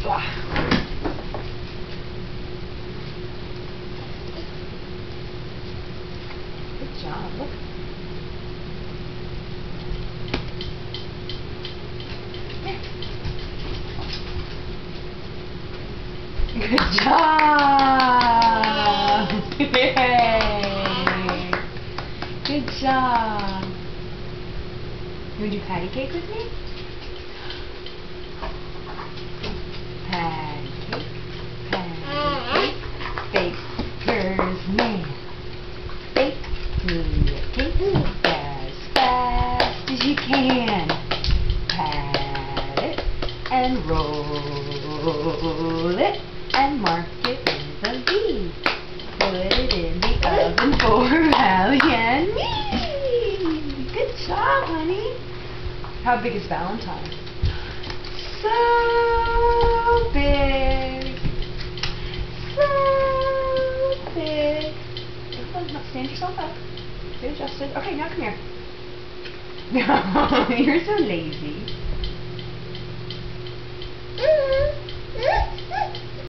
Good job. Look. Good job! Yay! Good job! You want to do patty cake with me? Patty cake, baker's man. Bake me a cake as fast as you can. Pat it and roll it and mark it with a V. Put it in the oven for Allie and me. Good job, honey. How big is Valentine? So big. So big. Stand yourself up. Get adjusted. Okay, now come here. You're so lazy.